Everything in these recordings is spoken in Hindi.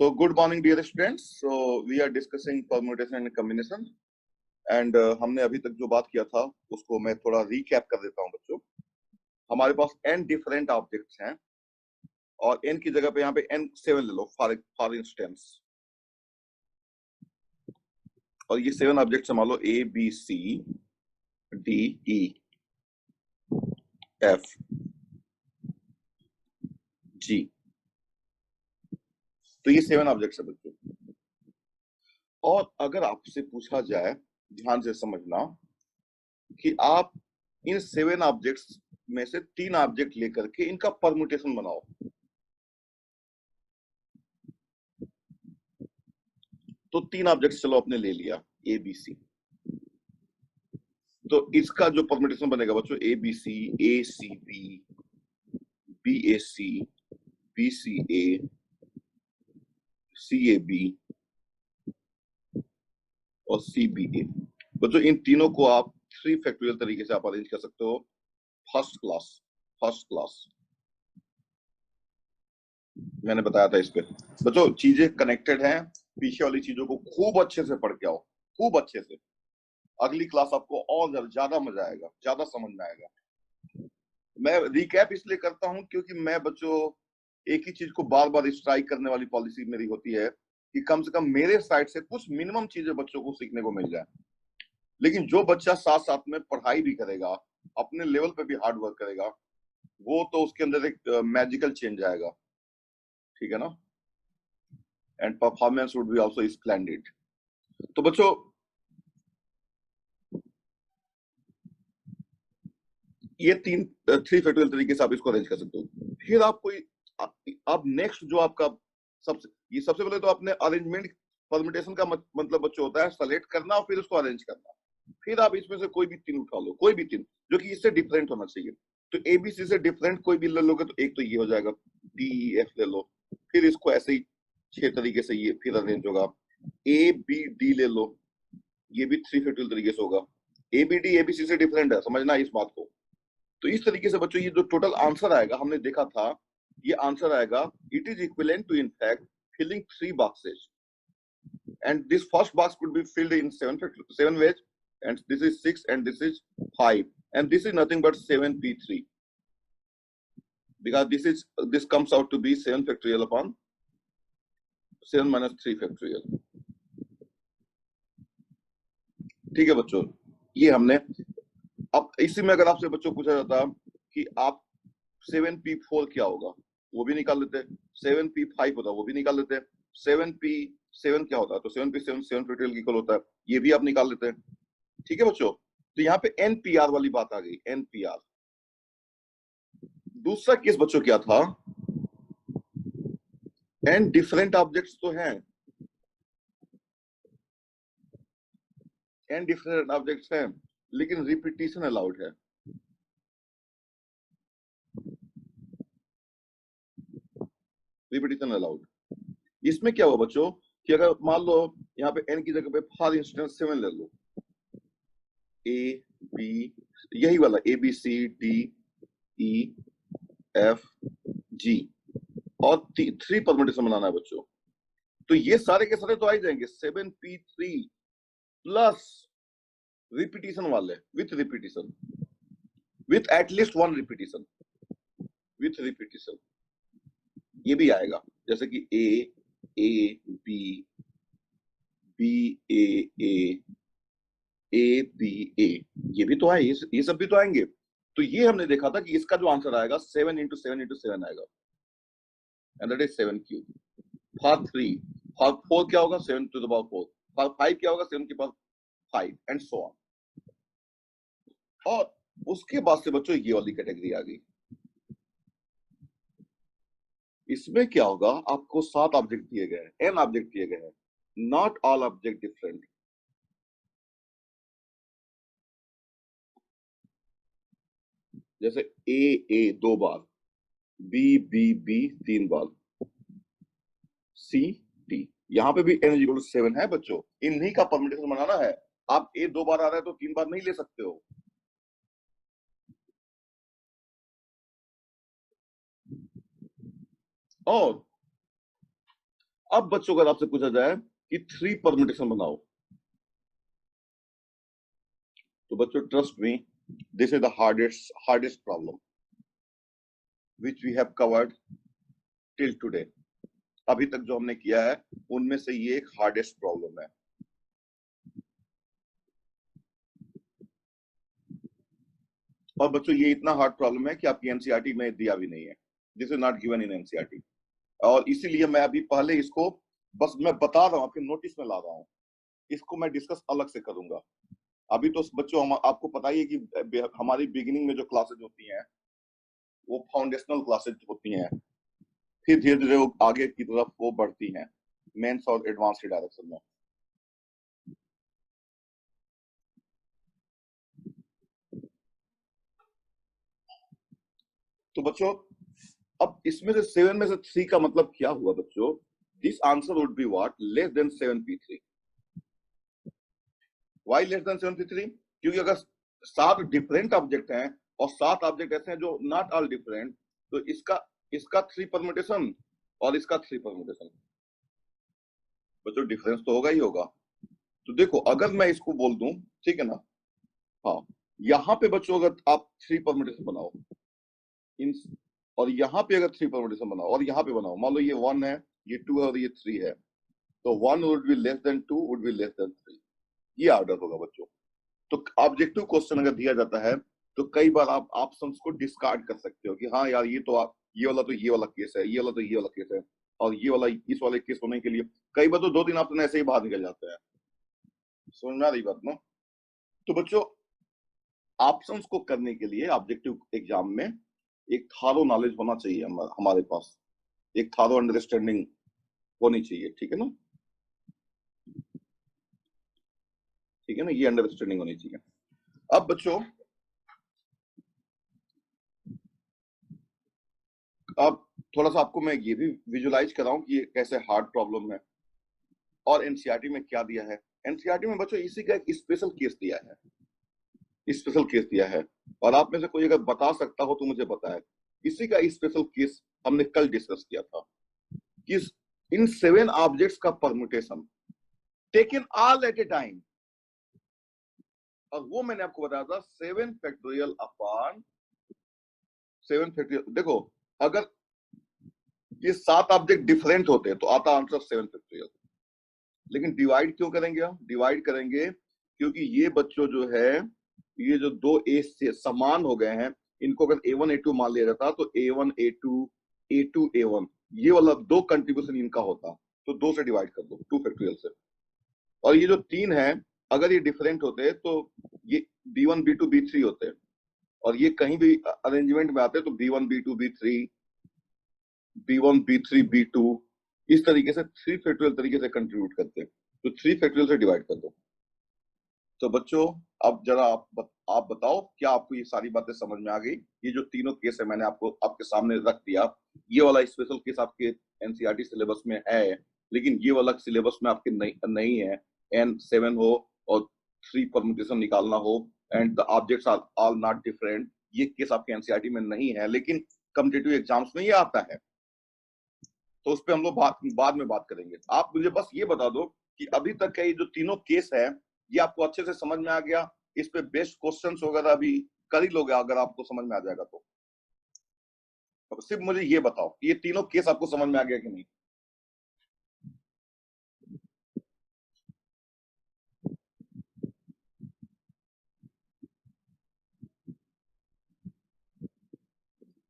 So good morning dear students. So we are discussing permutation and combination and हमने अभी तक जो बात किया था उसको मैं थोड़ा रिकैप कर देता हूं बच्चों। हमारे पास n डिफरेंट ऑब्जेक्ट्स हैं और n की जगह पे यहाँ पे n7 ले लो फॉर इंस्टेंस, और ये 7 ऑब्जेक्ट्स मान लो A B C D E F G। तो ये 7 ऑब्जेक्ट्स है बच्चों। और अगर आपसे पूछा जाए, ध्यान से समझना, कि आप इन 7 ऑब्जेक्ट्स में से 3 ऑब्जेक्ट लेकर के इनका परम्यूटेशन बनाओ, तो 3 ऑब्जेक्ट्स चलो आपने ले लिया ए बी सी, तो इसका जो परम्यूटेशन बनेगा बच्चों A B C, A C B, B A C, B C A, C A B और सी बी ए। बच्चों इन तीनों को आप 3 फैक्टोरियल तरीके से आप अरेंज कर सकते हो। फर्स्ट क्लास मैंने बताया था इस पे। बच्चों चीजें कनेक्टेड हैं, पीछे वाली चीजों को खूब अच्छे से पढ़ के आओ, खूब अच्छे से। अगली क्लास आपको और ज्यादा मजा आएगा, ज्यादा समझ में आएगा। मैं रिकैप इसलिए करता हूं क्योंकि मैं बच्चों एक ही चीज को बार बार स्ट्राइक करने वाली पॉलिसी मेरी होती है कि कम से कम मेरे साइड से कुछ मिनिमम चीजें बच्चों को सीखने को मिल जाए। लेकिन जो बच्चा साथ साथ में पढ़ाई भी करेगा, अपने लेवल पे भी हार्ड वर्क करेगा, वो तो उसके अंदर एक मैजिकल चेंज आएगा, ठीक है ना। And performance would be also splendid. तो बच्चों ये 3 फैक्टोरियल तरीके से आप इसको अरेंज कर सकते हो। फिर आप कोई अब नेक्स्ट जो आपका सबसे पहले तो आपने अरेंजमेंट परम्यूटेशन का मतलब बच्चों होता है सेलेक्ट करना और फिर उसको अरेंज करना। फिर आप इसमें से कोई भी 3 उठा लो, कोई भी 3 जो कि इससे डिफरेंट होना चाहिए। तो एबीसी से डिफरेंट कोई भी ले लोगे तो एक तो ये हो जाएगा, डी ई एफ ले लो, फिर इसको ऐसे ही 6 तरीके से ये फिर अरेंज होगा। ए बी डी ले लो, ये भी 3 फैक्टोरियल तरीके से होगा। ए बी डी एबीसी से डिफरेंट है, समझना इस बात को। तो इस तरीके से बच्चों ये जो टोटल आंसर आएगा, हमने देखा था ये आंसर आएगा, it is equivalent to in fact filling 3 boxes and this first box could be filled in 7 ways, and this is 6 and this is 5 and this is nothing but 7p3 because this comes out to be 7 factorial upon 7 minus 3 factorial। ठीक है बच्चों, ये हमने। अब इसी में अगर आपसे बच्चों पूछा जाता कि आप 7p4 क्या होगा, वो भी निकाल लेते। 7p5 होता, वो भी निकाल लेते। 7p7 क्या होता है, तो 7p7 7 फैक्टोरियल इक्वल होता है, ये भी आप निकाल लेते हैं। ठीक है बच्चों, तो यहाँ पे एनपीआर वाली बात आ गई, एनपीआर। दूसरा केस बच्चों क्या था, एन डिफरेंट ऑब्जेक्ट्स तो हैं, एन डिफरेंट ऑब्जेक्ट्स हैं, लेकिन रिपीटिशन अलाउड है। Repetition allowed. इसमें क्या हुआ बच्चों कि अगर मान लो यहाँ पे एन की जगह पे फॉर इंस्टेंस 7 ले लो, ए बी, यही वाला A B C D E F G, और 3 परम्यूटेशन बनाना है बच्चों। तो ये सारे के सारे तो आ ही जाएंगे 7p3 प्लस रिपीटिशन वाले, with repetition, with at least 1 repetition, with repetition ये भी आएगा। जैसे कि A B, B A B A, ये भी तो आए, ये सब भी तो आएंगे। तो ये हमने देखा था कि इसका जो आंसर आएगा 7 into 7 into 7 आएगा, and that is 7 cube. For 3, for 4 क्या होगा, 7 to the power 4। फॉर 5 क्या होगा, 7 की पावर 5 एंड सो ऑन। और उसके बाद से बच्चों ये वाली कैटेगरी आ गई। इसमें क्या होगा, आपको 7 ऑब्जेक्ट दिए गए हैं, n ऑब्जेक्ट दिए गए हैं, नॉट ऑल ऑब्जेक्ट डिफरेंट। जैसे ए 2 बार, बी 3 बार, सी डी, यहाँ पे भी n इक्वल 7 है बच्चों। इन्हीं का परम्यूटेशन बनाना है। आप ए 2 बार आ रहा है तो 3 बार नहीं ले सकते हो। और अब बच्चों अगर आपसे पूछा जाए कि 3 परम्यूटेशन बनाओ, तो बच्चों trust me, this is the hardest problem which we have covered till today. अभी तक जो हमने किया है उनमें से ये एक हार्डेस्ट प्रॉब्लम है। और बच्चों ये इतना हार्ड प्रॉब्लम है कि आपकी एनसीईआरटी में दिया भी नहीं है, this is not given in NCERT. और इसीलिए मैं अभी पहले इसको बस मैं बता रहा हूँ, आपके नोटिस में ला रहा हूँ, इसको मैं डिस्कस अलग से करूंगा। अभी तो बच्चों आपको पता ही है कि हमारी बिगिनिंग में जो क्लासेज होती हैं वो फाउंडेशनल क्लासेज होती हैं, फिर धीरे धीरे वो आगे की तरफ वो बढ़ती हैं मेंस और एडवांस के डायरेक्शन में। तो बच्चों अब इसमें से 7 में से 3 का मतलब क्या हुआ बच्चों? This answer would be what? Less than 7p3। Why less than 7p3? क्योंकि अगर 7 डिफरेंट ऑब्जेक्ट हैं और 7 ऑब्जेक्ट ऐसे हैं जो नॉट ऑल डिफरेंट, तो इसका 3 परम्यूटेशन और इसका 3 परम्यूटेशन, बच्चों डिफरेंस तो होगा ही होगा। तो देखो अगर मैं इसको बोल दूं, ठीक है ना, हाँ, यहाँ पे बच्चों अगर आप 3 परम्यूटेशन बनाओ इन, और यहाँ पे अगर 3 परम्यूटेशन बनाओ और यहाँ पे बनाओ, मान लो ये 1 है, ये 2 है और ये 3 है, तो 1 would be less than 2 would be less than 3, ये ऑर्डर होगा बच्चों। तो ऑब्जेक्टिव क्वेश्चन अगर दिया जाता है तो कई बार आप ऑप्शंस को डिस्कार्ड कर सकते हो कि हाँ यार ये तो आप ये वाला तो ये वाला केस है, ये वाला तो ये वाला केस है, और ये वाला इस वाले केस होने के लिए कई बार तो 2-3 ऑप्शन ऐसे ही बाहर निकल जाते हैं। समझ में आ रही बात ना? तो बच्चों ऑप्शंस को करने के लिए ऑब्जेक्टिव एग्जाम में एक थारो नॉलेज होना चाहिए हमारे पास, एक थारो अंडरस्टैंडिंग होनी चाहिए, ठीक है ना? ठीक है ना, ये अंडरस्टैंडिंग होनी चाहिए। अब बच्चों अब थोड़ा सा आपको मैं ये भी विजुलाइज कराऊं कि ये कैसे हार्ड प्रॉब्लम है और एनसीईआरटी में क्या दिया है। एनसीईआरटी में बच्चों इसी का एक स्पेशल केस दिया है, स्पेशल केस दिया है, और आप में से कोई अगर बता सकता हो तो मुझे बताए। इसी का स्पेशल केस हमने कल डिस्कस किया था कि इन 7 ऑब्जेक्ट्स का permutation taken all at A time, और वो मैंने आपको बताया था 7 फैक्टोरियल अपॉन 7 फैक्टोरियल। देखो अगर ये 7 ऑब्जेक्ट डिफरेंट होते तो आता आंसर 7 फैक्टोरियल, लेकिन डिवाइड क्यों करेंगे हम? डिवाइड करेंगे क्योंकि ये बच्चों जो है ये जो 2 ए से समान हो गए हैं, इनको अगर A1 A2 मान लिया जाता तो A1 A2 A2 A1 ये वाला 2 कंट्रीब्यूशन इनका होता, तो 2 से डिवाइड कर दो, 2 फैक्टोरियल से। और ये जो 3 है अगर ये डिफरेंट होते तो ये B1 B2 B3 होते, और ये कहीं भी अरेंजमेंट में आते तो B1 B2 B3 B1 B3 B2 इस तरीके से 3 फैक्टोरियल तरीके से कंट्रीब्यूट करते हैं, तो 3 फैक्टोरियल से डिवाइड कर दो। तो बच्चों अब जरा आप बताओ क्या आपको ये सारी बातें समझ में आ गई? ये जो तीनों केस है मैंने आपको आपके सामने रख दिया, ये वाला स्पेशल केस आपके एनसीईआरटी सिलेबस में है, लेकिन ये वाला सिलेबस में आपके नहीं है। N7 हो और 3 परम्यूटेशन निकालना हो and the objects are all not different, ये केस आपके एनसीईआरटी में नहीं है, लेकिन कॉम्पिटिटिव एग्जाम्स में ये आता है, तो उस पर हम लोग बाद में बात करेंगे। आप मुझे बस ये बता दो कि अभी तक का ये जो तीनों केस है ये आपको अच्छे से समझ में आ गया? इस पे बेस्ट क्वेश्चंस वगैरह अभी कर ही लोगे अगर आपको समझ में आ जाएगा तो? अब सिर्फ मुझे ये बताओ कि ये तीनों केस आपको समझ में आ गया कि नहीं?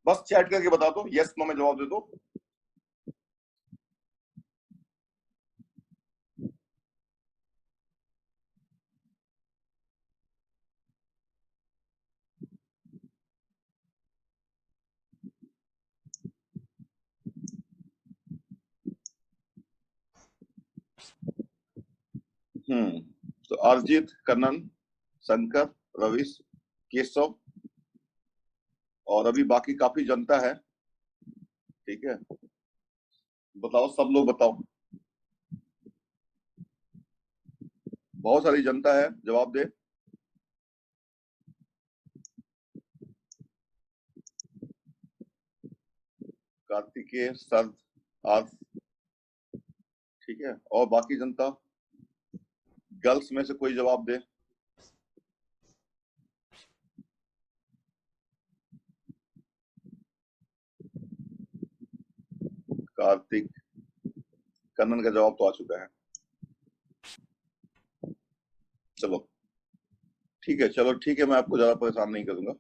बस चैट करके बता दो, यस नो में जवाब दे दो। तो अरिजीत, कन्नन, शंकर, रविश, केशव, और अभी बाकी काफी जनता है, ठीक है? बताओ सब लोग बताओ, बहुत सारी जनता है, जवाब दे। कार्तिकेय, सर्द, आर्थ, ठीक है, और बाकी जनता, गर्ल्स में से कोई जवाब दे। कार्तिक, कन्नन का जवाब तो आ चुका है। चलो ठीक है, चलो ठीक है, मैं आपको ज्यादा परेशान नहीं करूंगा।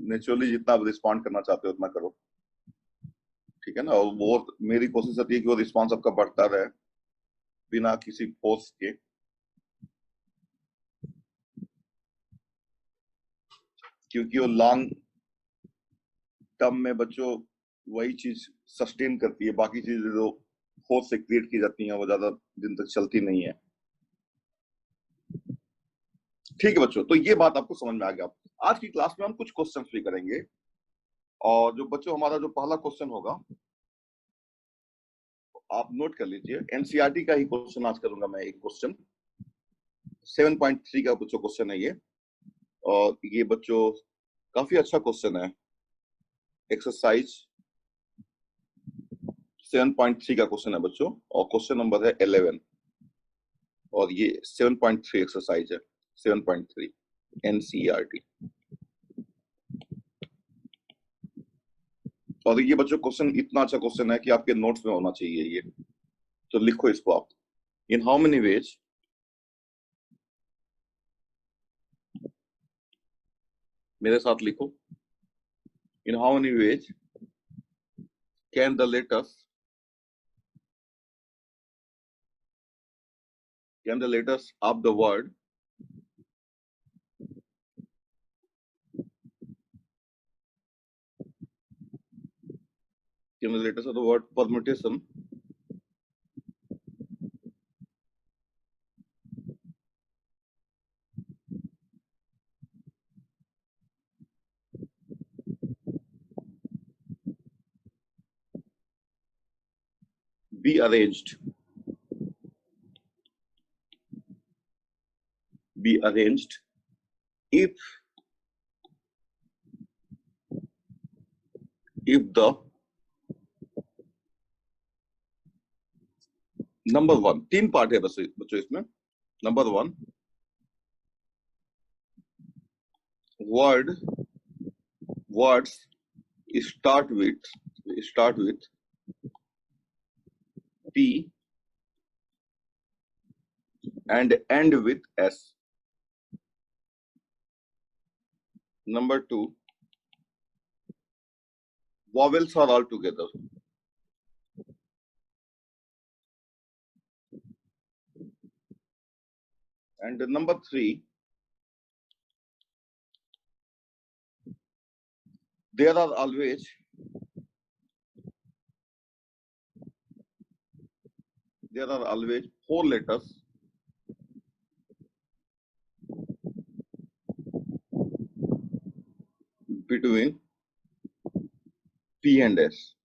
नेचुरली जितना आप रिस्पॉन्ड करना चाहते हो उतना करो, ठीक है ना। और वो मेरी कोशिश रहती है कि वो रिस्पॉन्स आपका बढ़ता रहे बिना किसी फोर्स के। क्योंकि वो लॉन्ग टर्म में बच्चों वही चीज सस्टेन करती है, बाकी चीजें जो फोर्स से क्रिएट की जाती हैं वो ज्यादा दिन तक चलती नहीं है। ठीक है बच्चों, तो ये बात आपको समझ में आ गया। आज की क्लास में हम कुछ क्वेश्चन भी करेंगे, और जो बच्चों हमारा जो पहला क्वेश्चन होगा आप नोट कर लीजिए। एनसीईआरटी का ही क्वेश्चन आज करूंगा मैं। एक क्वेश्चन 7.3 का बच्चों क्वेश्चन है ये, और ये बच्चों काफी अच्छा क्वेश्चन है। एक्सरसाइज 7.3 का क्वेश्चन है बच्चों, और क्वेश्चन नंबर है 11, और ये 7.3 एक्सरसाइज है। 7.3 एनसीईआरटी। और ये बच्चों क्वेश्चन इतना अच्छा क्वेश्चन है कि आपके नोट्स में होना चाहिए ये, तो लिखो इसको आप। इन हाउ मेनी वेज मेरे साथ लिखो। In how many ways can the letters of the word can the letters of the word permutation be arranged if the number 1, 3 part है बस बच्चों इसमें। Number 1, words start with P and end with S. Number 2, vowels are all together. And number 3, there are always 4 letters between P and S.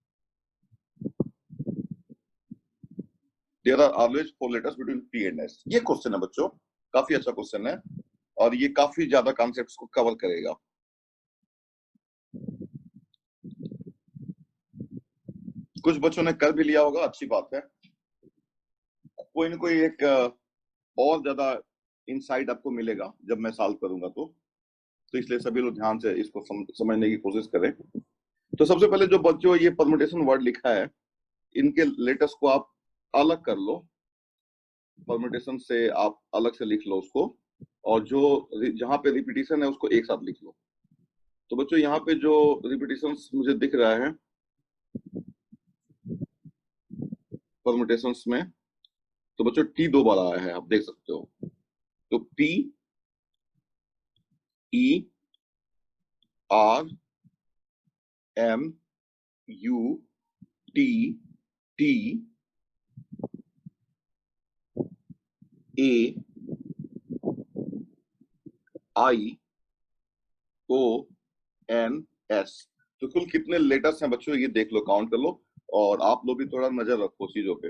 There are always 4 letters between P and S. ये क्वेश्चन है बच्चों, काफी अच्छा क्वेश्चन है, और ये काफी ज्यादा कॉन्सेप्ट्स को कवर करेगा। कुछ बच्चों ने कर भी लिया होगा, अच्छी बात है। कोई ना कोई एक और ज्यादा इनसाइट आपको मिलेगा जब मैं सॉल्व करूंगा तो इसलिए सभी लोग ध्यान से इसको समझने की कोशिश करें। तो सबसे पहले जो बच्चों ये परमुटेशन वर्ड लिखा है, इनके लेटर्स को आप अलग कर लो, परमुटेशन से आप अलग से लिख लो उसको, और जो जहां पे रिपीटिशन है उसको एक साथ लिख लो। तो बच्चों यहाँ पे जो रिपीटिशन मुझे दिख रहा है परमुटेशंस में, तो बच्चों टी 2 बार आया है, आप देख सकते हो। तो P E R M U T T A I O N S। तो कुल कितने लेटर्स हैं बच्चों, ये देख लो, काउंट कर लो, और आप लोग भी थोड़ा नजर रखो चीजों पे।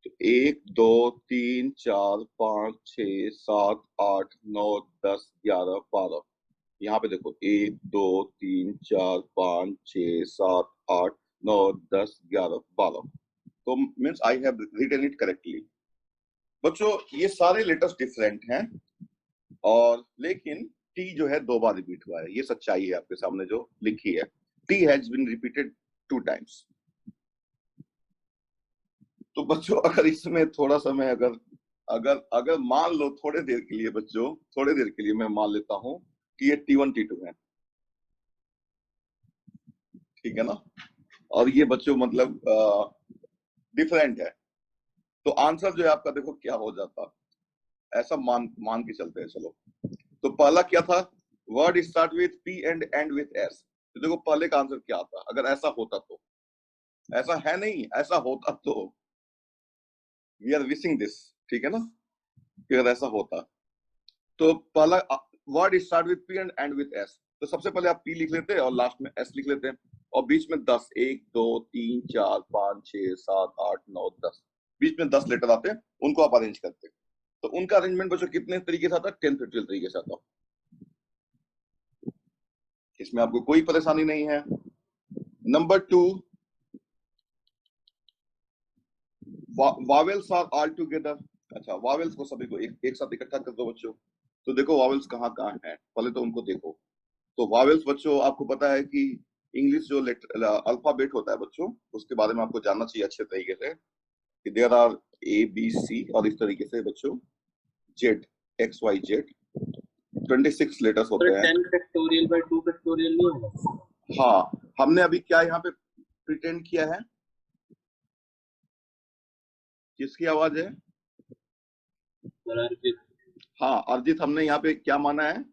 तो 1 2 3 4 5 6 7 8 9 10 11 12। यहाँ पे देखो 1 2 3 4 5 6 7 8 9 10 11 12। तो means I have written it correctly. बच्चों ये सारे लेटर्स डिफरेंट हैं, और लेकिन टी जो है 2 बार रिपीट हुआ है, ये सच्चाई है आपके सामने जो लिखी है। T has been repeated 2 times. तो बच्चों अगर इसमें थोड़ा समय अगर अगर अगर मान लो थोड़े देर के लिए, बच्चों थोड़े देर के लिए मैं मान लेता हूं कि ये T1 T2 है, ठीक है ना, और ये बच्चों मतलब डिफरेंट है, तो आंसर जो है आपका देखो क्या हो जाता, ऐसा मान मान के चलते हैं चलो। तो पहला क्या था, word start with P and and with S. तो देखो पहले का आंसर क्या आता अगर ऐसा होता तो, ऐसा है नहीं, ऐसा होता तो वी आर विशिंग दिस, ठीक है ना, कि अगर ऐसा होता तो पहला word start with P and and with S. तो सबसे पहले आप पी लिख लेते हैं और लास्ट में एस लिख लेते हैं, और बीच में 10, 1 2 3 4 5 6 7 8 9 10, बीच में 10 लेटर आते हैं, उनको आप अरेंज करते हैं। तो उनका अरेंजमेंट बच्चों कितने तरीके से आता है, 10 फैक्टोरियल तरीके से आता, इसमें आपको कोई परेशानी नहीं है। Number 2, vowels are all together. अच्छा, वावेल्स को सभी को एक साथ इकट्ठा कर दो बच्चों। तो देखो वावेल्स कहाँ कहाँ है, पहले तो उनको देखो। तो वावेल्स बच्चों आपको पता है कि इंग्लिश जो अल्फाबेट होता है बच्चों, उसके बारे में आपको जानना चाहिए अच्छे तरीके से, कि देयर आर ABC, और इस तरीके से बच्चों जेड, XYZ 26 लेटर्स होते हैं। 10 फैक्टोरियल बाय 2 फैक्टोरियल नहीं होगा? हाँ, हमने अभी क्या यहाँ पे प्रिटेंड किया है, किसकी आवाज है? अर्जित। हाँ अर्जित, हमने यहाँ पे क्या माना है,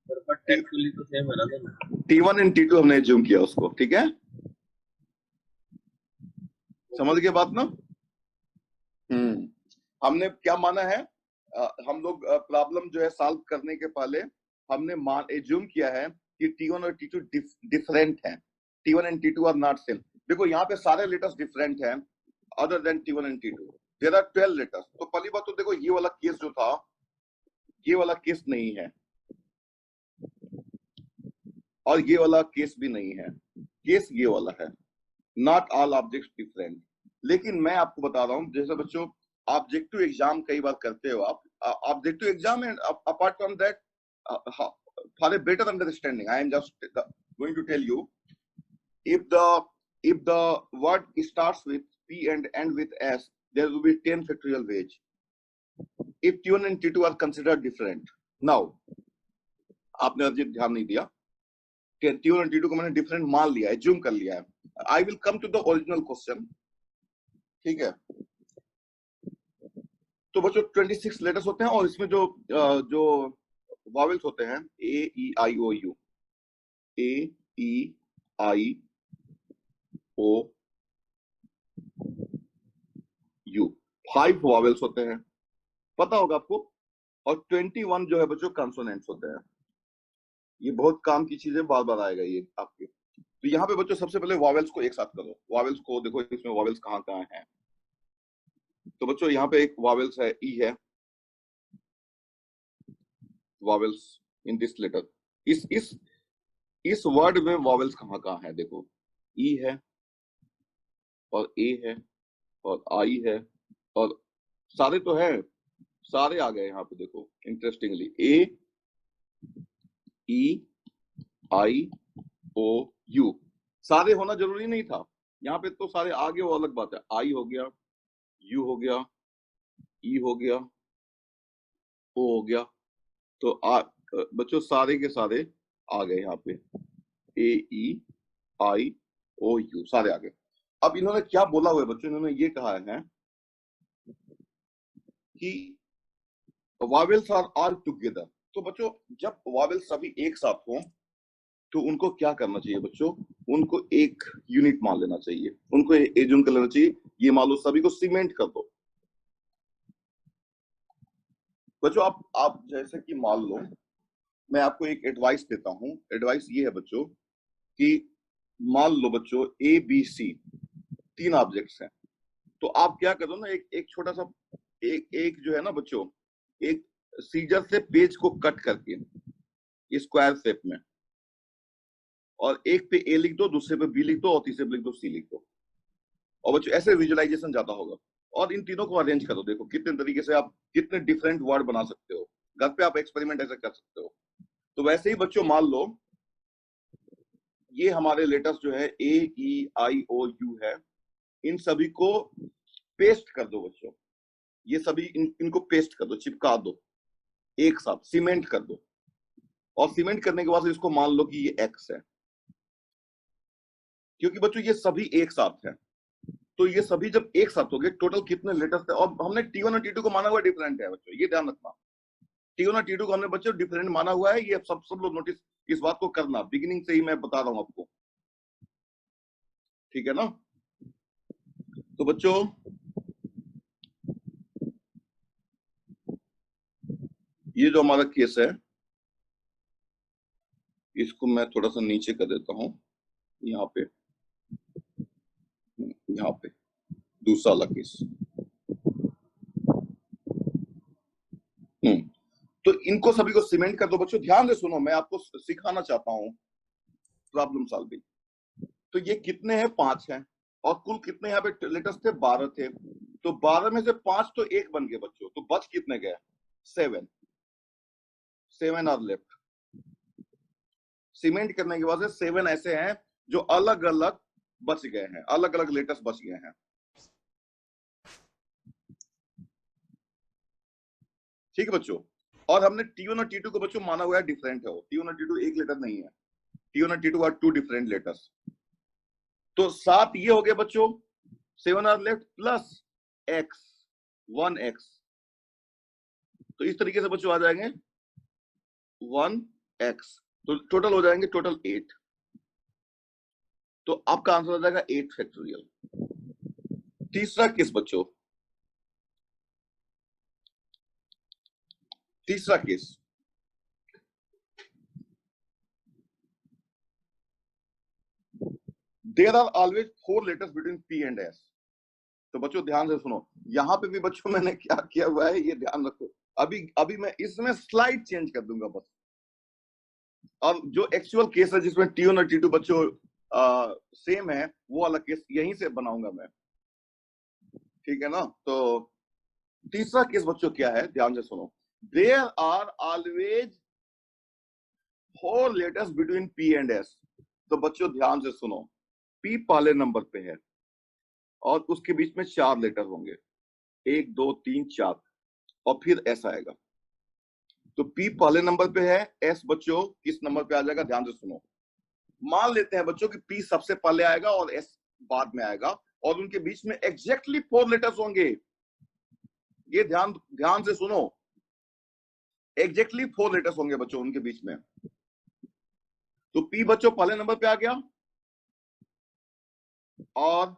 बट एक्चुअली तो सेम है ना, T1 एंड T2 हमने एज्यूम किया उसको, ठीक है, समझ गए बात ना। हमने क्या माना है, हम लोग प्रॉब्लम जो है सॉल्व करने के पहले हमने मान एज्यूम किया है कि T1 और T2 डिफरेंट हैं, T1 and T2 are not same. देखो यहाँ पे सारे लेटर्स डिफरेंट हैं other than T1 and T2, there are 12 letters. तो पहली बात तो देखो ये वाला केस जो था, ये वाला केस नहीं है, और ये वाला केस भी नहीं है, केस ये वाला है, नॉट ऑल ऑब्जेक्ट्स डिफरेंट। लेकिन मैं आपको बता रहा हूं, जैसे बच्चों ऑब्जेक्टिव एग्जाम कई बार करते हो आप, objective exam and apart from that, for a better understanding I am just going to tell you, if the if the word starts with P and end with S, there will be 10 factorial ways if T1 and T2 are considered different. Now आपने अजीब ध्यान नहीं दिया, T1 और T2 को मैंने डिफरेंट मान लिया है, एज्यूम कर लिया है। I will come to the original question, ठीक है। तो बच्चों 26 लेटर्स होते हैं, और इसमें जो वॉवेल्स होते हैं A E I O U, A E I O U, 5 vowels होते हैं, पता होगा आपको, और 21 जो है बच्चों कंसोनेंट्स होते हैं। ये बहुत काम की चीजें, बार बार आएगा ये आपके। तो यहाँ पे बच्चों सबसे पहले वॉवेल्स को एक साथ करो, वॉवेल्स को देखो इसमें वॉवेल्स कहाँ कहाँ हैं। तो बच्चों यहाँ पे एक वॉवेल्स है, ई है, वॉवेल्स इन दिस लेटर, इस वर्ड में वॉवेल्स कहाँ कहाँ है, देखो ई है और ए है और आई है, और सारे तो है, सारे आ गए यहाँ पे देखो interestingly, A E I O U, सारे होना जरूरी नहीं था यहाँ पे, तो सारे आगे वो अलग बात है, आई हो गया, यू हो गया, ई हो गया, ओ हो गया, तो बच्चों सारे के सारे आ गए यहाँ पे, AE I O U सारे आ गए। अब इन्होंने क्या बोला हुआ है बच्चों, इन्होंने ये कहा है कि वावेल्स आर ऑल टुगेदर। तो बच्चों जब वावेल्स सभी एक साथ हों तो उनको क्या करना चाहिए बच्चों, उनको एक यूनिट मान लेना चाहिए, उनको एज्यूम कर लेना चाहिए, ये मान लो सभी को सीमेंट कर दो। बच्चों आप जैसे कि मान लो, मैं आपको एक एडवाइस देता हूं, एडवाइस ये है बच्चों कि मान लो बच्चों ABC 3 ऑब्जेक्ट्स हैं, तो आप क्या करो ना, एक छोटा सा एक जो है ना बच्चों, एक सीजर से पेज को कट करके स्क्वायर शेप में, और एक पे ए लिख दो, दूसरे पे बी लिख दो और तीसरे पे लिख दो सी लिख दो। और बच्चों ऐसे विजुअलाइजेशन ज्यादा होगा। और इन तीनों को अरेंज करो, देखो कितने तरीके से आप कितने डिफरेंट वर्ड बना सकते हो। घर पे आप एक्सपेरिमेंट ऐसे कर सकते हो। तो वैसे ही बच्चों मान लो ये हमारे लेटर्स जो है A E I O U है, इन सभी को पेस्ट कर दो बच्चों। ये सभी इनको पेस्ट कर दो, चिपका दो एक साथ, सीमेंट कर दो। और सीमेंट करने के बाद इसको मान लो कि ये एक्स है, क्योंकि बच्चों ये सभी एक साथ है। तो ये सभी जब एक साथ हो गए, टोटल कितने लेटर्स थे। और हमने T1 और T2 को माना हुआ डिफरेंट है बच्चों, ये ध्यान रखना। T1 और T2 को हमने बच्चों डिफरेंट माना हुआ है, ये सब लोग नोटिस इस बात को करना, बिगिनिंग से ही मैं बता रहा हूं आपको, ठीक है ना। तो बच्चों ये जो हमारा केस है, इसको मैं थोड़ा सा नीचे कर देता हूं, यहाँ पे दूसरा वाला केस। तो इनको सभी को सीमेंट कर दो बच्चों। ध्यान से सुनो, मैं आपको सिखाना चाहता हूं प्रॉब्लम सॉल्विंग। तो ये कितने हैं, 5 हैं। और कुल कितने यहाँ पे लेटर्स थे, 12 थे। तो 12 में से 5 तो एक बन गए बच्चों, तो बच कितने गए, 7 आर लेफ्ट। सीमेंट करने के बाद 7 ऐसे हैं जो अलग अलग बच गए हैं, अलग अलग लेटर्स बच गए हैं। ठीक है बच्चों। और हमने T1 और T2 को बच्चों माना हुआ है डिफरेंट है। T1 और T2 एक लेटर नहीं है, T1 और T2 आर 2 डिफरेंट लेटर्स। तो 7 ये हो गए बच्चों, 7 are left plus x, 1x। तो इस तरीके से बच्चों आ जाएंगे 1x, तो टोटल हो जाएंगे टोटल 8। तो आपका आंसर आ जाएगा 8 फैक्टोरियल। तीसरा केस बच्चों, तीसरा case, there are always 4 letters between P and S। तो बच्चों ध्यान से सुनो, यहां पे भी बच्चों मैंने क्या किया हुआ है ये ध्यान रखो। अभी मैं इसमें स्लाइड चेंज कर दूंगा बस। और जो एक्चुअल केस है जिसमें T1 और T2 बच्चों सेम है, वो वाला केस यहीं से बनाऊंगा मैं, ठीक है ना। तो तीसरा केस बच्चों क्या है, ध्यान से सुनो। There are always 4 letters between P and S। तो बच्चों ध्यान से सुनो, P पहले नंबर पे है और उसके बीच में 4 लेटर होंगे, 1 2 3 4, और फिर S आएगा। तो P पहले नंबर पे है, S बच्चों किस नंबर पे आ जाएगा, ध्यान से सुनो। मान लेते हैं बच्चों कि P सबसे पहले आएगा और S बाद में आएगा, और उनके बीच में एग्जैक्टली 4 लेटर्स होंगे। ये ध्यान से सुनो, एग्जैक्टली 4 लेटर्स होंगे बच्चों उनके बीच में। तो P बच्चों पहले नंबर पे आ गया, और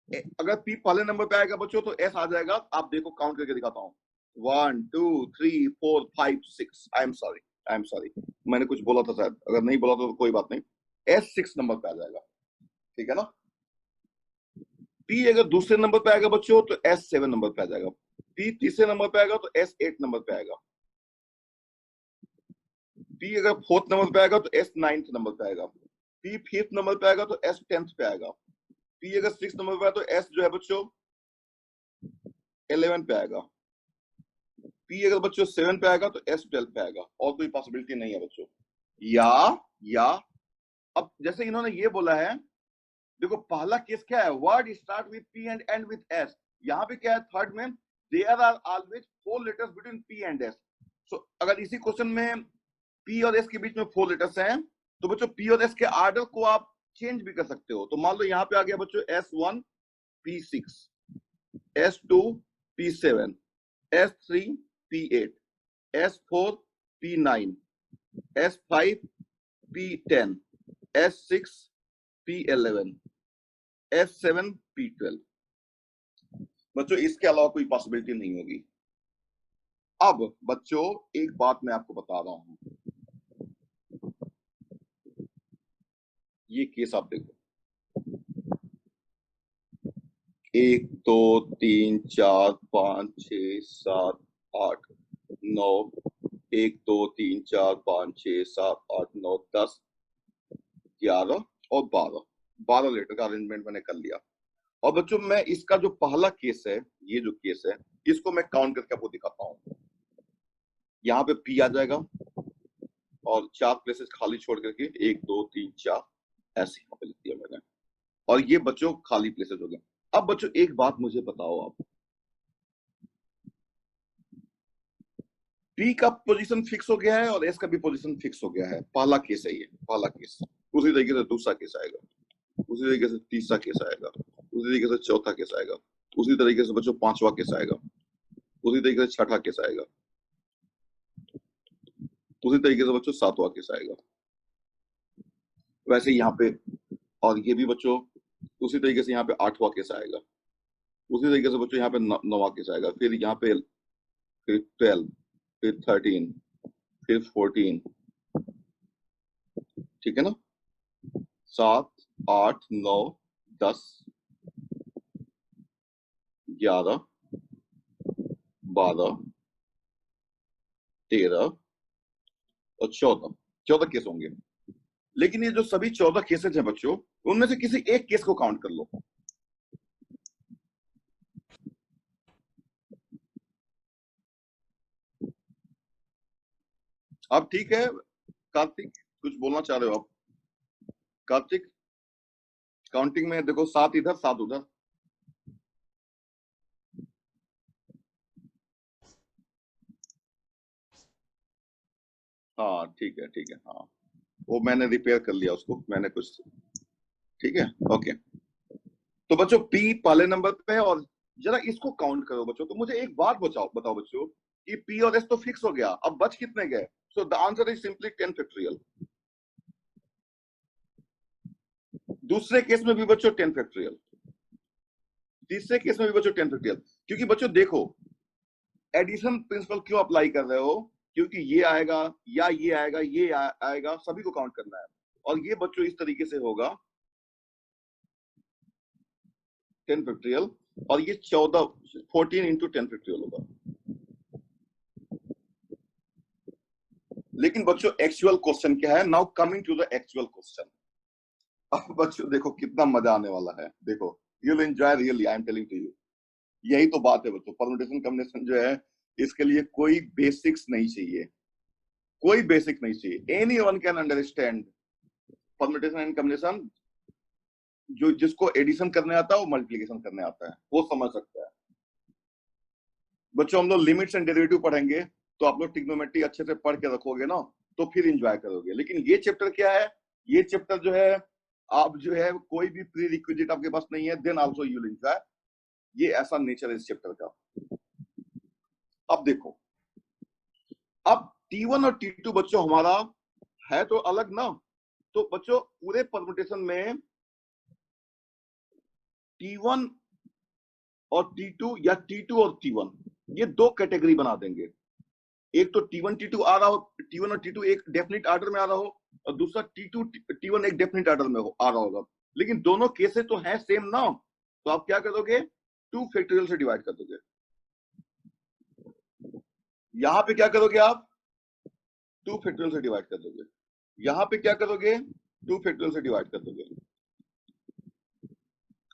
अगर P पहले नंबर पे आएगा बच्चों तो S आ जाएगा। आप देखो काउंट करके दिखाता हूँ, 1 2 3 4 5 6। आई एम सॉरी, मैंने कुछ बोला था शायद, अगर नहीं बोला तो कोई बात नहीं। S 6 नंबर पे आ जाएगा, ठीक है ना। P अगर दूसरे नंबर पे आएगा बच्चों तो S 7 नंबर पे आ जाएगा। P तीसरे नंबर पे आएगा तो S 8 नंबर पे आएगा। P अगर 4th नंबर पे आएगा तो S 9th नंबर पे आएगा। P 5th नंबर पे आएगा तो S 10th पे आएगा। P अगर 6th नंबर पे आएगा तो S जो है बच्चों 11 पे आएगा। P अगर बच्चों 7 पे आएगा तो S 12 पे आएगा। और कोई पॉसिबिलिटी नहीं है बच्चों। या अब जैसे इन्होंने ये बोला है, देखो पहला केस क्या है, word start with P and end with S। यहाँ पे क्या है, थर्ड में there are always 4 letters between P and S। So अगर इसी क्वेश्चन में P और S के बीच में 4 लेटर्स हैं, तो बच्चों P और S के आर्डर को आप चेंज भी कर सकते हो। तो मान लो यहाँ पे आ गया बच्चों S1 P6, S2 P7, S3 P8, S4 P9, S5 P10, S6 P11, S7 P12। बच्चों इसके अलावा कोई पॉसिबिलिटी नहीं होगी। अब बच्चों एक बात मैं आपको बता रहा हूं, ये केस आप देखो, 1 2 3 4 5 6 7 8 9, 1 2 3 4 5 6 7 8 9 10, 11 और 12 लेटर का अरेंजमेंट मैंने कर लिया। और बच्चों मैं इसका जो पहला केस है, ये जो केस है, इसको मैं काउंट करके आपको दिखाता हूँ। यहाँ पे पी आ जाएगा और 4 प्लेसेस खाली छोड़ करके 1 2 3 4 ऐसे यहाँ पे लिख दिया मैंने, और ये बच्चों खाली प्लेसेस हो गए। अब बच्चों एक बात मुझे बताओ आप, पी का पोजीशन फिक्स हो गया है और एस का भी पोजीशन फिक्स हो गया है। पहला केस है ये, पहला केस। उसी तरीके से दूसरा केस आएगा, उसी तरीके से तीसरा केस आएगा, उसी तरीके से चौथा केस आएगा, उसी तरीके से बच्चों पांचवा केस आएगा, उसी तरीके से छठा केस आएगा, उसी तरीके से बच्चों सातवां केस आएगा। वैसे यहाँ पे, और ये भी बच्चों उसी तरीके से यहाँ पे आठवां केस आएगा, उसी तरीके से बच्चों यहाँ पे नौवां केस आएगा, फिर यहाँ पे फिर 12, फिर 13, फिर 14, ठीक है ना, 7 8 9 10 11 12 13 और 14 केस होंगे। लेकिन ये जो सभी 14 केसेस हैं बच्चों, उनमें से किसी एक केस को काउंट कर लो। अब ठीक है कार्तिक, कुछ बोलना चाह रहे हो आप? कार्तिक, काउंटिंग में देखो 7 इधर 7 उधर। हाँ ठीक है ठीक है, हाँ वो मैंने रिपेयर कर लिया उसको, मैंने कुछ, ठीक है ओके। तो बच्चों पी पहले नंबर पे है, और जरा इसको काउंट करो बच्चों। तो मुझे एक बात बताओ बच्चों, कि पी और एस तो फिक्स हो गया, अब बच कितने गए? So the answer is simply 10 factorial. दूसरे केस में भी बच्चों 10 फैक्टोरियल, तीसरे केस में भी बच्चों 10 फैक्टोरियल। क्योंकि बच्चों देखो, एडिशन प्रिंसिपल क्यों अप्लाई कर रहे हो? क्योंकि ये आएगा या ये आएगा, ये आएगा, सभी को काउंट करना है। और ये बच्चों इस तरीके से होगा 10 फैक्टोरियल, और ये 14 इंटू 10 फैक्टोरियल होगा। लेकिन बच्चों एक्चुअल क्वेश्चन क्या है? Now coming to the actual question. अब बच्चों देखो कितना मजा आने वाला है, देखो you will enjoy really, I am telling to you. यही तो बात है बच्चों, परमुटेशन कॉम्बिनेशन जो है, इसके लिए कोई बेसिक्स नहीं चाहिए, कोई बेसिक नहीं चाहिए। Any one can understand permutation and combination. जो जिसको एडिशन करने आता है, वो मल्टीप्लिकेशन करने आता है, वो समझ सकता है। बच्चों हम लोग लिमिट्स एंड डेरिवेटिव पढ़ेंगे, तो आप लोग ट्रिग्नोमेट्री अच्छे से पढ़ के रखोगे ना, तो फिर इंजॉय करोगे। लेकिन ये चैप्टर क्या है? ये चैप्टर जो है, आप जो है कोई भी प्री रिक्विजिट आपके पास नहीं है, then also you will enjoy. ये ऐसा नेचर है इस चैप्टर का। अब देखो, अब T1 और T2 बच्चों हमारा है तो अलग ना। तो बच्चों पूरे परमुटेशन में T1 और T2 या T2 और T1, ये दो कैटेगरी बना देंगे। एक तो T1 T2 आ रहा हो, T1 और T2 एक डेफिनेट ऑर्डर में आ रहा हो, और दूसरा T2 T1 एक डेफिनेट ऑर्डर में आ रहा होगा। लेकिन दोनों केसेस तो है सेम ना, तो आप क्या करोगे? 2 फैक्टोरियल से डिवाइड कर दोगे। यहां पे क्या करोगे आप? 2 फैक्टोरियल से डिवाइड कर दोगे। यहां पे क्या करोगे? 2 फैक्टोरियल से डिवाइड कर दोगे।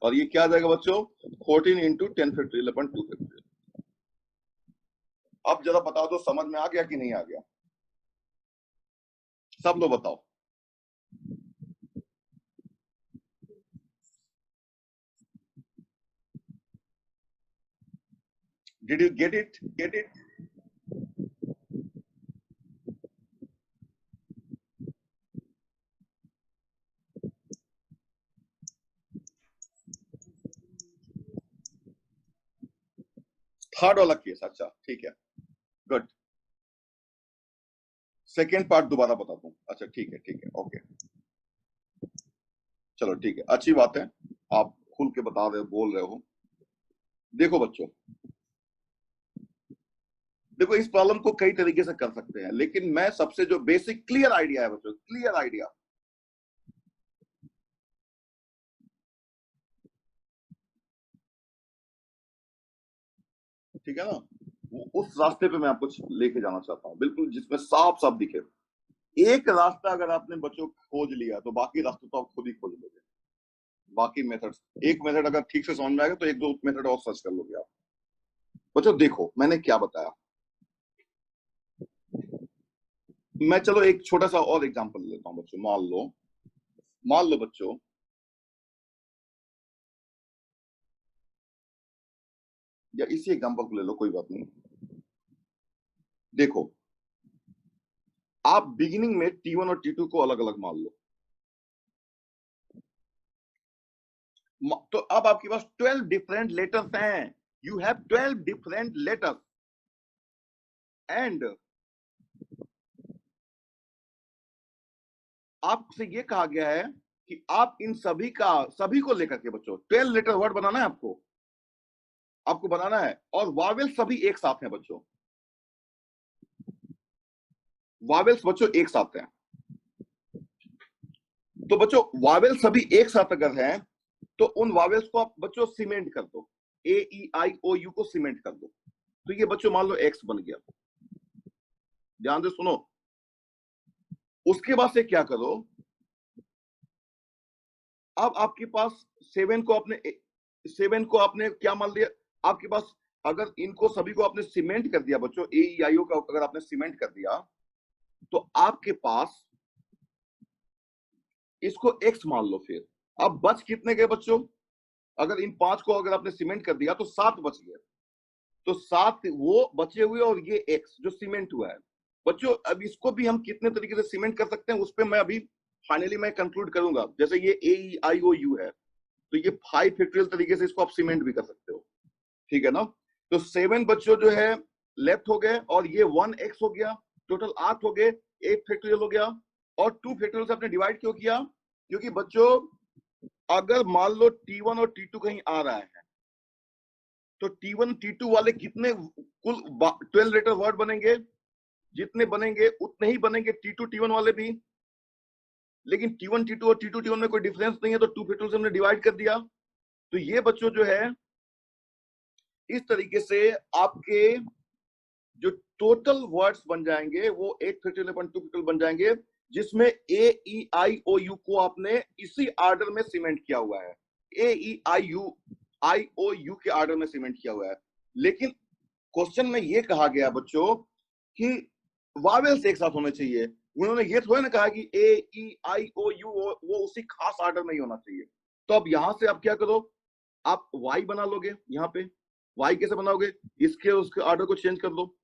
और ये क्या आ जाएगा बच्चों? 14 इंटू 10 फैक्टोरियल अपन 2 फैक्टोरियल। अब जरा बताओ तो, समझ में आ गया कि नहीं आ गया? सब लोग बताओ। Did you get it? Get it? Third वाला केस, अच्छा ठीक है, गुड। सेकेंड पार्ट दोबारा बताता हूँ। अच्छा ठीक है ओके, चलो ठीक है, अच्छी बात है, आप खुल के बता रहे हो, बोल रहे हो। देखो बच्चों, देखो इस प्रॉब्लम को कई तरीके से कर सकते हैं, लेकिन मैं सबसे जो बेसिक क्लियर आइडिया है बच्चों, क्लियर आइडिया, ठीक है ना, उस रास्ते पे मैं आपको लेके जाना चाहता हूँ, बिल्कुल जिसमें साफ साफ दिखे। एक रास्ता अगर आपने बच्चों खोज लिया तो बाकी रास्ते तो आप खुद ही खोज लोगे। बाकी मेथड्स, एक मेथड अगर ठीक से समझ में आएगा तो एक दो मेथड और सर्च कर लोगे आप। बच्चों देखो मैंने क्या बताया, मैं चलो एक छोटा सा और एग्जांपल लेता हूं बच्चों। मान लो बच्चों, या इसी एग्जांपल को ले लो, कोई बात नहीं। देखो आप बिगिनिंग में T1 और T2 को अलग अलग मान लो, तो अब आपके पास 12 डिफरेंट लेटर्स हैं। You have 12 different letters and आपसे ये कहा गया है कि आप इन सभी को लेकर के बच्चों 12 लेटर वर्ड बनाना है आपको बनाना है, और वावेल सभी एक साथ हैं बच्चों। वावेल्स बच्चों एक साथ हैं, तो बच्चों वावेल सभी एक साथ अगर हैं तो उन वावेल्स को आप बच्चों सीमेंट कर दो, A E I O U को सीमेंट कर दो। तो ये बच्चों मान लो एक्स बन गया। ध्यान से सुनो, उसके बाद से क्या करो, अब आपके पास 7 को आपने क्या मान लिया, आपके पास अगर इनको सभी को आपने सीमेंट कर दिया बच्चों, AEIO का अगर आपने सीमेंट कर दिया तो आपके पास इसको एक्स मान लो। फिर अब बच कितने गए बच्चों, अगर इन 5 को अगर आपने सीमेंट कर दिया तो 7 बच गए। तो 7 वो बचे हुए और ये एक्स जो सीमेंट हुआ है बच्चों। अब इसको भी हम कितने तरीके से सीमेंट कर सकते हैं उस पर मैं अभी फाइनली मैं कंक्लूड करूंगा। जैसे ये AEIOU है तो ये 5 फैक्टोरियल तरीके से इसको आप सीमेंट भी कर सकते हो, ठीक है ना। तो 7 बच्चों जो है लेफ्ट हो गए और ये 1x हो गया, टोटल 8 हो गए, 8 फैक्टोरियल हो गया। और 2 फैक्टोरियल से आपने डिवाइड क्यों किया, क्योंकि बच्चों अगर मान लो T1 और T2 कहीं आ रहा है तो T1 T2 वाले कितने कुल 12 लेटर वर्ड बनेंगे, जितने बनेंगे उतने ही बनेंगे T2 T1 वाले भी। लेकिन T1 T2 और T2 T1 में कोई डिफरेंस नहीं है, तो 2 फैक्टोरियल से हमने डिवाइड कर दिया। तो ये बच्चों जो है इस तरीके से आपके जो टोटल वर्ड्स बन जाएंगे वो 8 फैक्टोरियल अपन 2 फैक्टोरियल बन जाएंगे, जिसमें AEIOU को आपने इसी ऑर्डर में सीमेंट किया हुआ है। AEIOU के ऑर्डर में सीमेंट किया हुआ है। लेकिन क्वेश्चन में ये कहा गया बच्चों कि वावेल्स एक साथ होने चाहिए। उन्होंने ये थोड़ा ना कहा कि AEIOU वो उसी खास ऑर्डर में ही होना चाहिए। तो अब यहां से आप क्या करो, आप वाई बना लोगे। यहाँ पे वाई कैसे बनाओगे, इसके उसके ऑर्डर को चेंज कर दो